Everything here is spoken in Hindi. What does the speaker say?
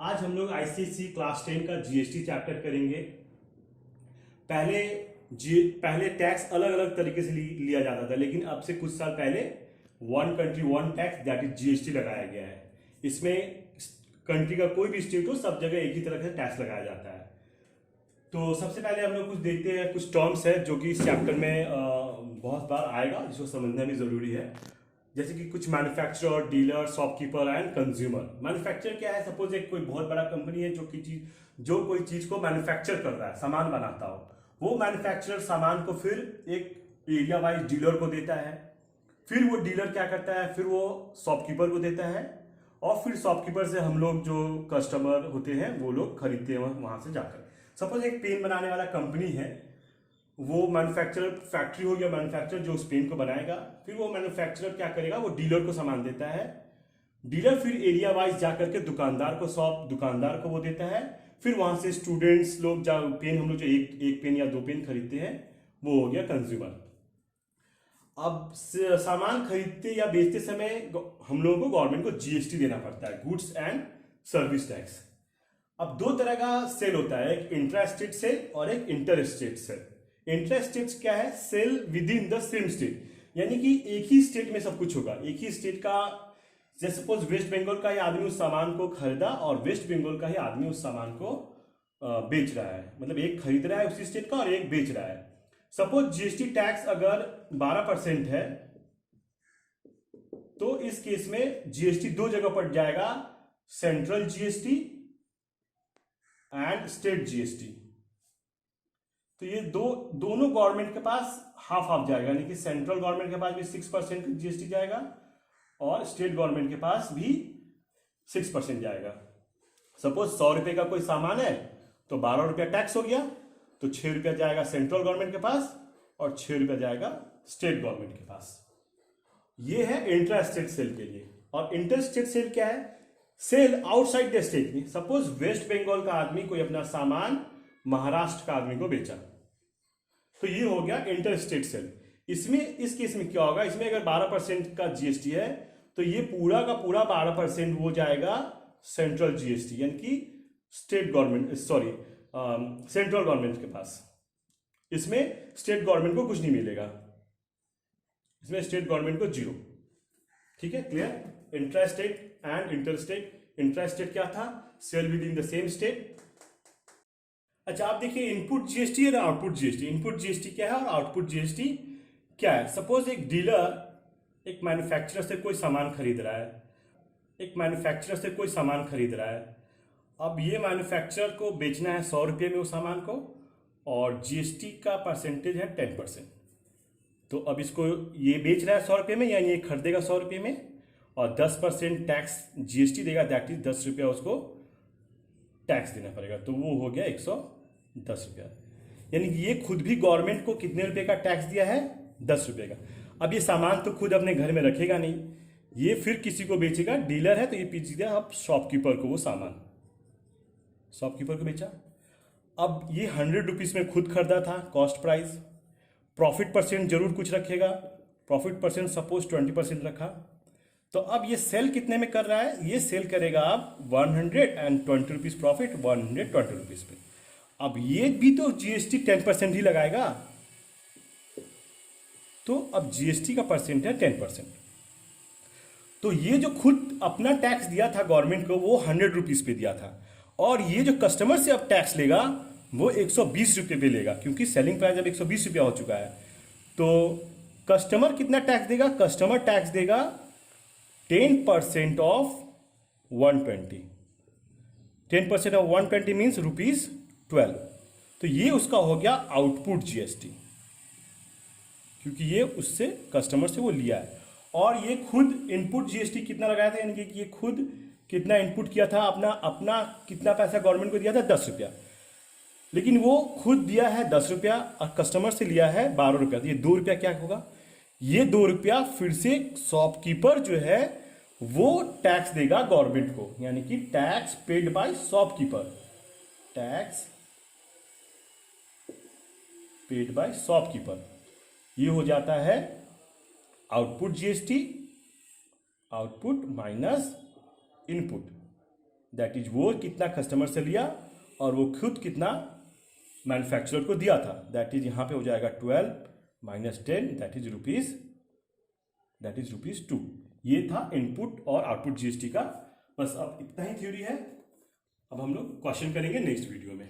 आज हम लोग आईसीएसई क्लास 10 का जीएसटी चैप्टर करेंगे। पहले पहले टैक्स अलग अलग तरीके से लिया जाता था, लेकिन अब से कुछ साल पहले one country one tax that is GST लगाया गया है। इसमें कंट्री का कोई भी स्टेट हो, सब जगह एक ही तरह से टैक्स लगाया जाता है। तो सबसे पहले हम लोग कुछ देखते हैं, कुछ टर्म्स है जो कि इस चैप्टर में बहुत बार आएगा, जिसको समझना भी जरूरी है। जैसे कि कुछ manufacturer, dealer, shopkeeper and consumer. Manufacture क्या है? सपोज एक कोई बहुत बड़ा कंपनी है जो कोई चीज को मैन्युफैक्चर कर रहा है, सामान बनाता हो। वो मैन्युफैक्चरर सामान को फिर एक एरिया वाइज डीलर को देता है। फिर वो डीलर क्या करता है, फिर वो शॉपकीपर को देता है, और फिर शॉपकीपर से हम लोग जो कस्टमर होते हैं वो लोग खरीदते हैं वहां से जाकर। सपोज एक पेन बनाने वाला कंपनी है, वो मैन्युफैक्चरर फैक्ट्री हो गया, मैन्युफैक्चरर जो उस पेन को बनाएगा। फिर वो मैन्युफैक्चरर क्या करेगा, वो डीलर को सामान देता है। डीलर फिर एरिया वाइज जाकर के दुकानदार को वो देता है। फिर वहां से स्टूडेंट्स लोग पेन हम लोग जो एक पेन या दो पेन खरीदते हैं, वो हो गया कंज्यूमर। अब सामान खरीदते या बेचते समय हम लोगों को गवर्नमेंट को जीएसटी देना पड़ता है, गुड्स एंड सर्विस टैक्स। अब दो तरह का सेल होता है, एक इंट्रा स्टेट सेल और एक inter state sale. Intra state क्या है? Sale within the same state, यानी कि एक ही स्टेट में सब कुछ होगा। एक ही स्टेट का, जैसे सपोज वेस्ट बंगाल का ही आदमी उस सामान को खरीदा और वेस्ट बंगाल का ही आदमी उस सामान को बेच रहा है, मतलब एक खरीद रहा है उसी स्टेट का और एक बेच रहा है। सपोज जीएसटी टैक्स अगर 12% है, तो इस केस में जीएसटी दो जगह पड़ जाएगा, central GST and state GST. तो ये दोनों गवर्नमेंट के पास हाफ हाफ जाएगा, यानी कि सेंट्रल गवर्नमेंट के पास भी 6% जीएसटी जाएगा और स्टेट गवर्नमेंट के पास भी 6% जाएगा। सपोज 100 रुपए का कोई सामान है तो 12 रुपया टैक्स हो गया, तो 6 रुपया जाएगा सेंट्रल गवर्नमेंट के पास और 6 रुपया जाएगा स्टेट गवर्नमेंट के पास। ये है इंट्रा स्टेट सेल के लिए। और इंटर स्टेट सेल क्या है? सेल आउटसाइड द स्टेट में। सपोज वेस्ट बंगाल का आदमी कोई अपना सामान महाराष्ट्र का आदमी को बेचा, तो ये हो गया इंटर स्टेट सेल। इस केस में क्या होगा, इसमें अगर 12% का जीएसटी है तो ये पूरा का पूरा 12% वो जाएगा सेंट्रल जीएसटी, यानी कि सेंट्रल गवर्नमेंट के पास। इसमें स्टेट गवर्नमेंट को कुछ नहीं मिलेगा, इसमें स्टेट गवर्नमेंट को जीरो। ठीक है, clear? Intra state and inter state. Intra state क्या था? Sale within the same state. अच्छा, आप देखिए इनपुट जीएसटी और आउटपुट जीएसटी। इनपुट जीएसटी क्या है और आउटपुट जीएसटी क्या है? सपोज एक डीलर एक मैन्युफैक्चरर से कोई सामान खरीद रहा है। अब ये मैन्युफैक्चरर को बेचना है 100 रुपये में उस सामान को, और जीएसटी का परसेंटेज है 10%। तो अब इसको ये बेच रहा है 100 रुपये में, यानी ये खरीदेगा 100 रुपये में, और 10% टैक्स जीएसटी देगा, दैट इज 10 रुपया उसको टैक्स देना पड़ेगा। तो वो हो गया 110 रुपया, यानी कि ये खुद भी गवर्नमेंट को कितने रुपए का टैक्स दिया है? 10 रुपये का। अब ये सामान तो खुद अपने घर में रखेगा नहीं, ये फिर किसी को बेचेगा। डीलर है तो ये बेच दिया अब शॉपकीपर को, वो सामान शॉपकीपर को बेचा। अब ये 100 रुपीज में खुद खरीदा था, कॉस्ट प्राइस। प्रॉफिट परसेंट जरूर कुछ रखेगा, प्रॉफिट परसेंट सपोज 20% रखा। तो अब ये सेल कितने में कर रहा है? ये सेल करेगा आप 120 रुपीज प्रॉफिट, 120 रुपीज पे। अब ये भी तो जीएसटी 10% ही लगाएगा, तो अब जीएसटी का परसेंट है 10%। तो ये जो खुद अपना टैक्स दिया था गवर्नमेंट को, वो 100 रुपीज पे दिया था, और ये जो कस्टमर से अब टैक्स लेगा वो 120 रुपये पे लेगा, क्योंकि सेलिंग प्राइस अब 120 रुपया हो चुका है। तो कस्टमर कितना टैक्स देगा? कस्टमर टैक्स देगा 10% ऑफ 120। 10% of 120 means ₹12। तो ये उसका हो गया आउटपुट जीएसटी, क्योंकि ये उससे कस्टमर से वो लिया है। और ये खुद इनपुट जीएसटी कितना लगाया था, यानी कि ये खुद कितना इनपुट किया था, अपना कितना पैसा गवर्नमेंट को दिया था? 10 रुपया। लेकिन वो खुद दिया है 10 रुपया और कस्टमर से लिया है 12 रुपया, तो ये 2 रुपया क्या होगा? ये 2 रुपया फिर से शॉपकीपर जो है वो टैक्स देगा गवर्नमेंट को, यानी कि tax paid by shopkeeper. Tax paid by shopkeeper, ये हो जाता है output GST, output minus input. That is वो कितना कस्टमर से लिया और वो खुद कितना मैन्युफैक्चरर को दिया था, दैट इज यहाँ पे हो जाएगा 12 माइनस 10 दैट इज रुपीज 2। ये था इनपुट और आउटपुट जीएसटी का। बस अब इतना ही थ्योरी है। अब हम लोग क्वेश्चन करेंगे नेक्स्ट वीडियो में।